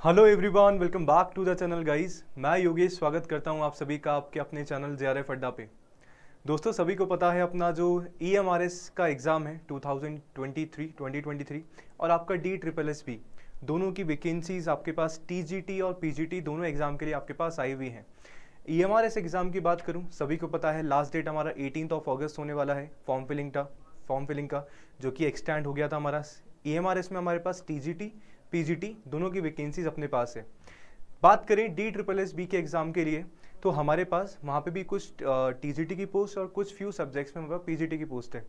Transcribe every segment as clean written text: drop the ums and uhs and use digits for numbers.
Hello everyone, welcome back to the channel guys. मैं योगेश स्वागत करता हूं आप सभी का आपके अपने चैनल जेआरएफ अड्डा पे। दोस्तों, सभी को पता है अपना जो ईएमआरएस का एग्ज़ाम है 2023 और आपका DSSS दोनों की वैकेंसीज आपके पास टीजीटी और पीजीटी दोनों एग्ज़ाम के लिए आपके पास आई हुई हैं। ईएमआरएस एग्ज़ाम की बात करूं, सभी को पता है लास्ट डेट हमारा 18 अगस्त होने वाला है फॉर्म फिलिंग का, जो कि एक्सटेंड हो गया था हमारा। ईएमआरएस में हमारे पास टीजीटी पीजीटी दोनों की वैकेंसीज अपने पास है। बात करें DSSS के एग्ज़ाम के लिए, तो हमारे पास वहाँ पे भी कुछ टीजीटी की पोस्ट और कुछ फ्यू सब्जेक्ट्स में हमारे पास पीजीटी की पोस्ट है।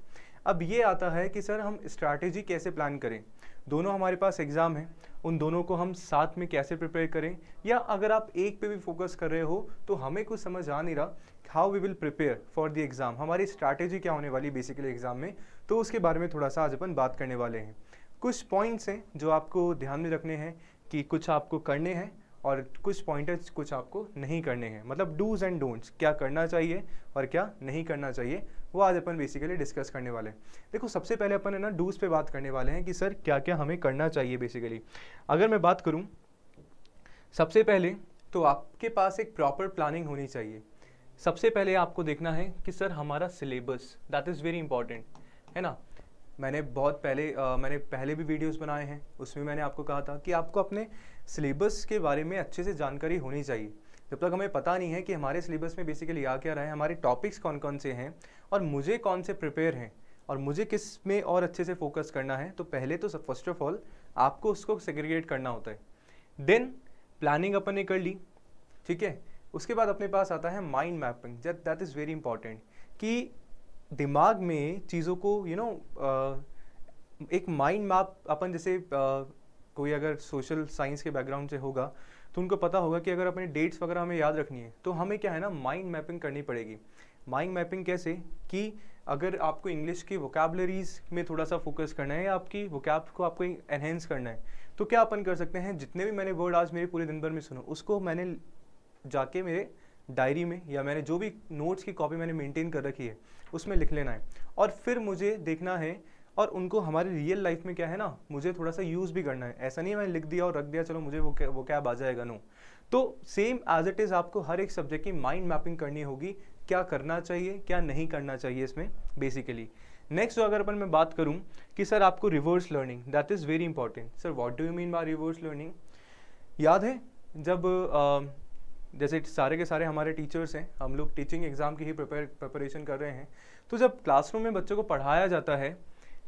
अब ये आता है कि सर हम स्ट्रैटेजी कैसे प्लान करें, दोनों हमारे पास एग्ज़ाम है, उन दोनों को हम साथ में कैसे प्रिपेयर करें, या अगर आप एक पे भी फोकस कर रहे हो तो हमें कुछ समझ आ नहीं रहा how we will prepare for the exam, हमारी स्ट्रैटेजी क्या होने वाली बेसिकली एग्ज़ाम में, तो उसके बारे में थोड़ा सा आज अपन बात करने वाले हैं। कुछ पॉइंट्स हैं जो आपको ध्यान में रखने हैं कि कुछ आपको करने हैं और कुछ पॉइंटर्स कुछ आपको नहीं करने हैं, मतलब डूज एंड डोंट्स, क्या करना चाहिए और क्या नहीं करना चाहिए, वो आज अपन बेसिकली डिस्कस करने वाले हैं। देखो, सबसे पहले अपन है ना डूज पे बात करने वाले हैं कि सर क्या क्या हमें करना चाहिए बेसिकली। अगर मैं बात करूं, सबसे पहले तो आपके पास एक प्रॉपर प्लानिंग होनी चाहिए। सबसे पहले आपको देखना है कि सर हमारा syllabus, that is very important, है ना। मैंने पहले भी वीडियोस बनाए हैं, उसमें मैंने आपको कहा था कि आपको अपने सिलेबस के बारे में अच्छे से जानकारी होनी चाहिए। जब तक हमें पता नहीं है कि हमारे सिलेबस में बेसिकली आ क्या रहा है, हमारे टॉपिक्स कौन कौन से हैं और मुझे कौन से प्रिपेयर हैं और मुझे किस में और अच्छे से फोकस करना है, तो पहले तो फर्स्ट ऑफ ऑल आपको उसको सेग्रीगेट करना होता है। देन प्लानिंग अपन ने कर ली, ठीक है। उसके बाद अपने पास आता है mind mapping, that is very important, कि दिमाग में चीज़ों को एक माइंड मैप अपन जैसे कोई अगर सोशल साइंस के बैकग्राउंड से होगा तो उनको पता होगा कि अगर अपने डेट्स वगैरह हमें याद रखनी है तो हमें क्या है ना, माइंड मैपिंग करनी पड़ेगी। माइंड मैपिंग कैसे, कि अगर आपको इंग्लिश की वोकैबलरीज में थोड़ा सा फोकस करना है या आपकी वोकैब को आपको एनहेंस करना है, तो क्या अपन कर सकते हैं, जितने भी मैंने वर्ड आज मेरे पूरे दिन भर में सुनो उसको मैंने जाके मेरे डायरी में या मैंने जो भी नोट्स की कॉपी मैंने मेंटेन कर रखी है उसमें लिख लेना है, और फिर मुझे देखना है और उनको हमारी रियल लाइफ में क्या है ना, मुझे थोड़ा सा यूज़ भी करना है। ऐसा नहीं है मैंने लिख दिया और रख दिया चलो मुझे वो कैब आ जाएगा, नो। तो सेम एज इट इज़ आपको हर एक सब्जेक्ट की माइंड मैपिंग करनी होगी, क्या करना चाहिए क्या नहीं करना चाहिए इसमें बेसिकली। नेक्स्ट अगर अपन मैं बात करूँ कि सर आपको reverse learning, that is very important. Sir what do you mean by reverse learning? याद है जब जैसे सारे के सारे हमारे टीचर्स हैं, हम लोग टीचिंग एग्ज़ाम की ही प्रिपरेशन कर रहे हैं, तो जब क्लासरूम में बच्चों को पढ़ाया जाता है,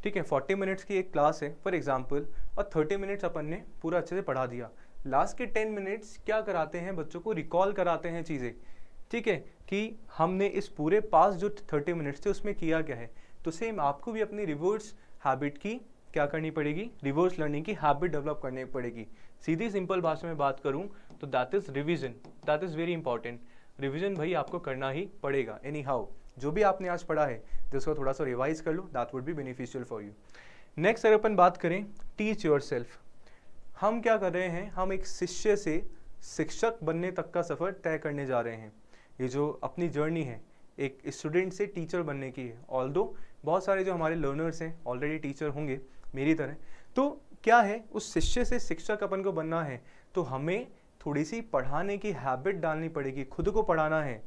ठीक है, 40 मिनट्स की एक क्लास है फॉर एग्जांपल, और 30 मिनट्स अपन ने पूरा अच्छे से पढ़ा दिया, लास्ट के 10 मिनट्स क्या कराते हैं, बच्चों को रिकॉल कराते हैं चीज़ें, ठीक है, कि हमने इस पूरे पास जो 30 मिनट्स थे उसमें किया क्या है। तो सेम आपको भी अपनी रिवर्स हैबिट की क्या करनी पड़ेगी, रिवर्स लर्निंग की हैबिट डेवलप करनी पड़ेगी। सीधी सिंपल भाषा में बात करूं तो that is revision, that is very important. Revision भाई आपको करना ही पड़ेगा एनी हाउ, जो भी आपने आज पढ़ा है तो उसको थोड़ा सा रिवाइज कर लो, that would be beneficial for you. Next अगर अपन बात करें टीच योर सेल्फ, हम क्या कर रहे हैं, हम एक शिष्य से शिक्षक बनने तक का सफ़र तय करने जा रहे हैं। ये जो अपनी जर्नी है एक स्टूडेंट से टीचर बनने की है, ऑल्दो बहुत सारे जो हमारे लर्नर्स हैं ऑलरेडी टीचर होंगे मेरी तरह, तो क्या है, उस शिष्य से शिक्षक अपन को बनना है तो हमें थोड़ी सी पढ़ाने की हैबिट डालनी पड़ेगी, खुद को पढ़ाना है,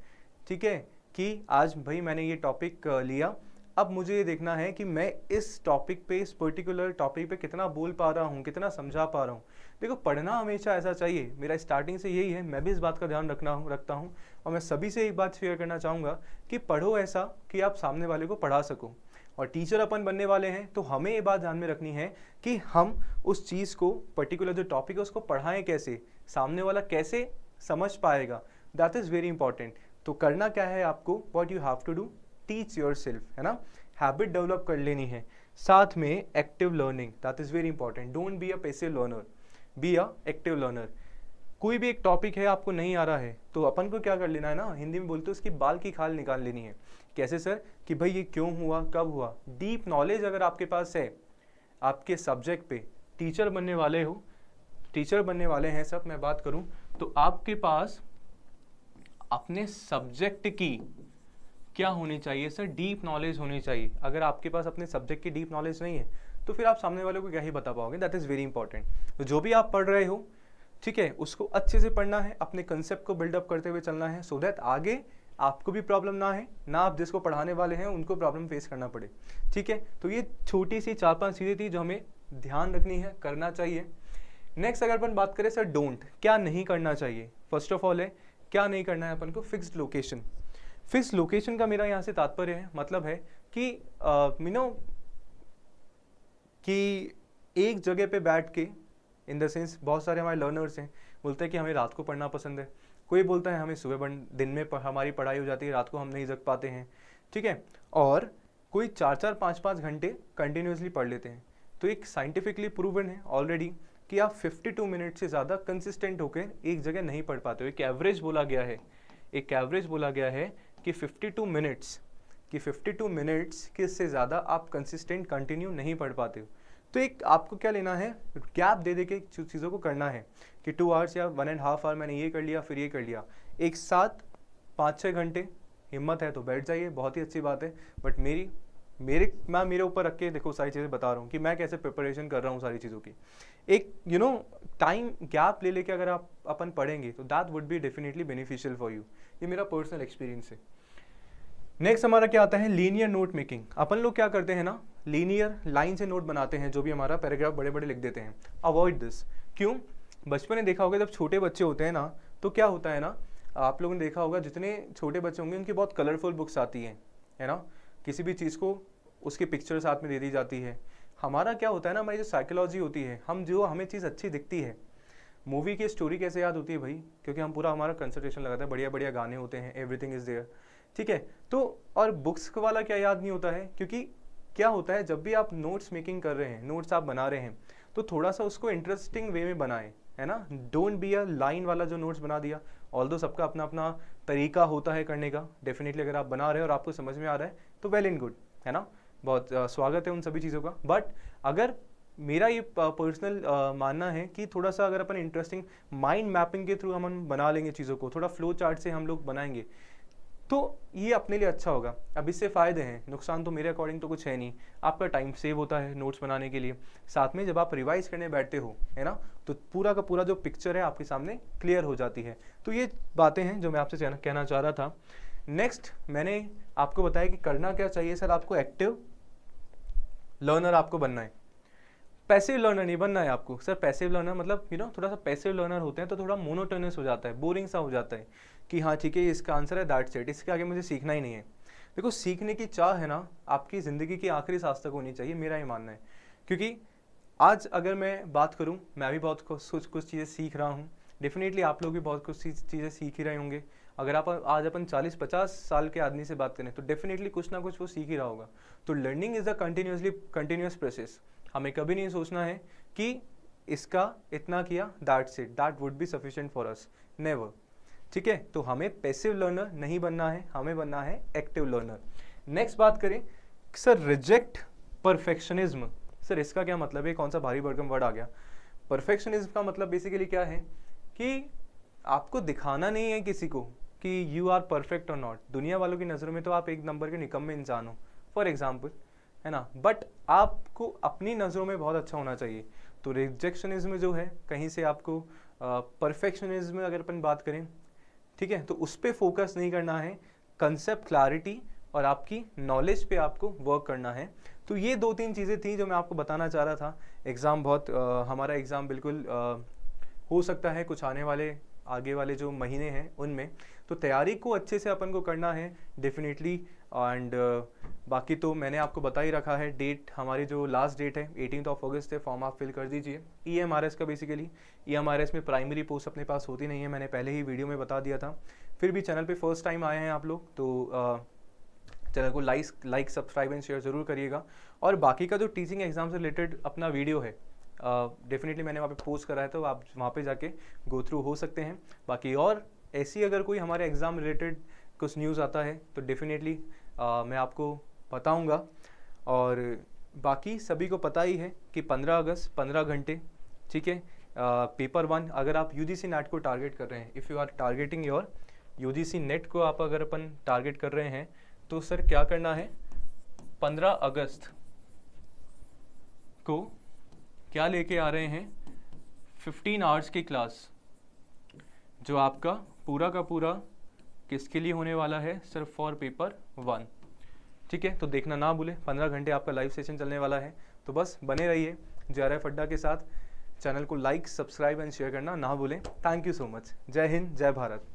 ठीक है, कि आज भाई मैंने ये टॉपिक लिया, अब मुझे ये देखना है कि मैं इस टॉपिक पे, इस पर्टिकुलर टॉपिक पे कितना बोल पा रहा हूँ, कितना समझा पा रहा हूँ। देखो, पढ़ना हमेशा ऐसा चाहिए, मेरा स्टार्टिंग से यही है, मैं भी इस बात का ध्यान रखता हूँ और मैं सभी से एक बात शेयर करना चाहूँगा कि पढ़ो ऐसा कि आप सामने वाले को पढ़ा सको। और टीचर अपन बनने वाले हैं तो हमें ये बात ध्यान में रखनी है कि हम उस चीज़ को, पर्टिकुलर जो टॉपिक है उसको पढ़ाएं कैसे, सामने वाला कैसे समझ पाएगा, दैट इज़ वेरी इंपॉर्टेंट। तो करना क्या है आपको, what you have to do, teach your yourself ना, हैबिट डेवलप कर लेनी है। साथ में active learning, that is very important, don't be a passive learner, be a active learner. कोई भी एक टॉपिक है आपको नहीं आ रहा है तो अपन को क्या कर लेना है ना, हिंदी में बोलते हैं उसकी बाल की खाल निकाल लेनी है। कैसे सर, कि भाई ये क्यों हुआ, कब हुआ। डीप नॉलेज अगर आपके पास है आपके सब्जेक्ट पे, टीचर बनने वाले हो, टीचर बनने वाले हैं सब, मैं बात करूं तो आपके पास अपने सब्जेक्ट की क्या होनी चाहिए सर, डीप नॉलेज होनी चाहिए। अगर आपके पास अपने सब्जेक्ट की डीप नॉलेज नहीं है तो फिर आप सामने वाले को क्या ही बता पाओगे, दैट इज़ वेरी इंपॉर्टेंट। तो जो भी आप पढ़ रहे हो ठीक है, उसको अच्छे से पढ़ना है, अपने कंसेप्ट को बिल्डअप करते हुए चलना है, सो दैट आगे आपको भी प्रॉब्लम ना है, ना आप जिसको पढ़ाने वाले हैं उनको प्रॉब्लम फेस करना पड़े। ठीक है, तो ये छोटी सी 4-5 चीज़ें थी जो हमें ध्यान रखनी है, करना चाहिए। नेक्स्ट अगर अपन बात करें सर डोंट, क्या नहीं करना चाहिए, फर्स्ट ऑफ ऑल है क्या नहीं करना है अपन को, फिक्स्ड लोकेशन। फिक्स्ड लोकेशन का मेरा यहाँ से तात्पर्य है, मतलब है कि कि एक जगह पे बैठ के, इन द सेंस बहुत सारे हमारे लर्नर्स हैं, बोलते हैं कि हमें रात को पढ़ना पसंद है, कोई बोलता है हमें सुबह दिन में हमारी पढ़ाई हो जाती है, रात को हम नहीं जग पाते हैं। ठीक है, और कोई 4-4 5-5 घंटे कंटिन्यूसली पढ़ लेते हैं। तो एक साइंटिफिकली प्रूवन है ऑलरेडी कि आप 52 मिनट से ज़्यादा कंसिस्टेंट होकर एक जगह नहीं पढ़ पाते हो। एक एवरेज बोला गया है, एक एवरेज बोला गया है कि 52 मिनट्स कि इससे ज़्यादा आप कंसिस्टेंट कंटिन्यू नहीं पढ़ पाते हो। तो एक आपको क्या लेना है, गैप दे दे के चीज़ों को करना है कि 2 आवर्स या 1.5 आवर मैंने ये कर लिया फिर ये कर लिया, एक साथ 5-6 घंटे हिम्मत है तो बैठ जाइए, बहुत ही अच्छी बात है। बट मैं मेरे ऊपर रख के देखो सारी चीज़ें बता रहा हूँ कि मैं कैसे प्रिपरेशन कर रहा हूँ सारी चीज़ों की। एक टाइम गैप ले लेके अगर आप अपन पढ़ेंगे तो that would be definitely beneficial for you, ये मेरा पर्सनल एक्सपीरियंस है। नेक्स्ट हमारा क्या आता है, लीनियर नोट मेकिंग। अपन लोग क्या करते हैं ना, लीनियर लाइन से नोट बनाते हैं, जो भी हमारा पैराग्राफ बड़े बड़े लिख देते हैं। Avoid this. क्यों? बचपन में देखा होगा जब छोटे बच्चे होते हैं ना, तो क्या होता है ना, आप लोगों ने देखा होगा जितने छोटे बच्चे होंगे उनकी बहुत कलरफुल बुक्स आती हैं, है ना, किसी भी चीज़ को उसके पिक्चर साथ में दे दी जाती है। हमारा क्या होता है ना, हमारी जो साइकोलॉजी होती है, हमें चीज़ अच्छी दिखती है, मूवी की स्टोरी कैसे याद होती है भाई, क्योंकि हम पूरा हमारा कंसंट्रेशन लगाते हैं, बढ़िया बढ़िया गाने होते हैं, एवरीथिंग इज देयर। ठीक है, तो और बुक्स वाला क्या याद नहीं होता है, क्योंकि क्या होता है जब भी आप नोट्स मेकिंग कर रहे हैं, नोट्स आप बना रहे हैं, तो थोड़ा सा उसको इंटरेस्टिंग वे में बनाएं, है ना। डोंट बी अ लाइन वाला जो नोट्स बना दिया। ऑल्दो सबका अपना अपना तरीका होता है करने का। डेफिनेटली अगर आप बना रहे हो और आपको समझ में आ रहा है तो वेल एंड गुड, है ना, बहुत स्वागत है उन सभी चीज़ों का। बट अगर मेरा ये पर्सनल मानना है कि थोड़ा सा अगर अपन इंटरेस्टिंग माइंड मैपिंग के थ्रू हम बना लेंगे चीज़ों को, थोड़ा फ्लो चार्ट से हम लोग बनाएंगे, तो ये अपने लिए अच्छा होगा। अब इससे फ़ायदे हैं, नुकसान तो मेरे अकॉर्डिंग तो कुछ है नहीं। आपका टाइम सेव होता है नोट्स बनाने के लिए, साथ में जब आप रिवाइज करने बैठते हो, है ना, तो पूरा का पूरा जो पिक्चर है आपके सामने क्लियर हो जाती है। तो ये बातें हैं जो मैं आपसे कहना चाह रहा था। नेक्स्ट मैंने आपको बताया कि करना क्या चाहिए सर, आपको एक्टिव लर्नर आपको बनना है, पैसिव लर्नर नहीं बनना है आपको। सर पैसिव लर्नर मतलब थोड़ा सा पैसिव लर्नर होते हैं तो थोड़ा मोनोटोनस हो जाता है, बोरिंग सा हो जाता है कि हाँ ठीक है इसका आंसर है, दैट्स इट, इसके आगे मुझे सीखना ही नहीं है। देखो सीखने की चाह है ना, आपकी ज़िंदगी की आखिरी सांस तक होनी चाहिए, मेरा ये मानना है। क्योंकि आज अगर मैं बात करूँ, मैं भी बहुत कुछ चीज़ें सीख रहा हूँ, डेफिनेटली आप लोग भी बहुत कुछ चीज़ें सीख ही रहे होंगे। अगर आप आज अपन 40-50 साल के आदमी से बात करें तो डेफिनेटली कुछ ना कुछ वो सीख ही रहा होगा। तो learning is a continuous process. हमें कभी नहीं सोचना है कि इसका इतना किया, that's it, that would be sufficient for us, never. ठीक है, तो हमें पैसिव लर्नर नहीं बनना है, हमें बनना है एक्टिव लर्नर। नेक्स्ट बात करें सर, रिजेक्ट परफेक्शनिज्म। सर इसका क्या मतलब है, कौन सा भारी भरकम वर्ड आ गया। परफेक्शनिज्म का मतलब बेसिकली क्या है कि आपको दिखाना नहीं है किसी को कि यू आर परफेक्ट और नॉट। दुनिया वालों की नज़रों में तो आप एक नंबर के निकम्मे इंसान हो, फॉर एग्जाम्पल, है ना, बट आपको अपनी नज़रों में बहुत अच्छा होना चाहिए। तो रिजेक्शनिज्म जो है, कहीं से आपको परफेक्शनिज्म अगर अपन बात करें, ठीक है, तो उस पर फोकस नहीं करना है, कंसेप्ट क्लैरिटी और आपकी नॉलेज पे आपको वर्क करना है। तो ये 2-3 चीज़ें थी जो मैं आपको बताना चाह रहा था। एग्ज़ाम बहुत हमारा एग्ज़ाम बिल्कुल हो सकता है कुछ आगे वाले जो महीने हैं उनमें, तो तैयारी को अच्छे से अपन को करना है डेफिनेटली। एंड बाकी तो मैंने आपको बता ही रखा है, डेट हमारी जो लास्ट डेट है 18 अगस्त है, फॉर्म आप फिल कर दीजिए। EMRS का बेसिकली, EMRS में प्राइमरी पोस्ट अपने पास होती नहीं है, मैंने पहले ही वीडियो में बता दिया था। फिर भी चैनल पे फर्स्ट टाइम आए हैं आप लोग तो चैनल को लाइक सब्सक्राइब एंड शेयर ज़रूर करिएगा। और बाकी का जो टीचिंग एग्जाम से रिलेटेड अपना वीडियो है डेफिनेटली मैंने वहाँ पे पोस्ट करा है, तो आप वहाँ पे जाके गो थ्रू हो सकते हैं। बाकी और ऐसी अगर कोई हमारे एग्ज़ाम रिलेटेड कुछ न्यूज़ आता है तो डेफिनेटली मैं आपको बताऊँगा। और बाकी सभी को पता ही है कि 15 अगस्त 15 घंटे, ठीक है, पेपर 1 अगर आप UGC नेट को टारगेट कर रहे हैं, if you are targeting your UGC NET को आप अगर अपन टारगेट कर रहे हैं, तो सर क्या करना है, 15 अगस्त को क्या लेके आ रहे हैं, 15 आवर्स की क्लास जो आपका पूरा का पूरा किसके लिए होने वाला है, सिर्फ फॉर पेपर 1। ठीक है, तो देखना ना भूलें, 15 घंटे आपका लाइव सेशन चलने वाला है। तो बस बने रहिए JRF अड्डा के साथ। चैनल को लाइक, सब्सक्राइब एंड शेयर करना ना भूलें। Thank you so much. जय हिंद, जय भारत।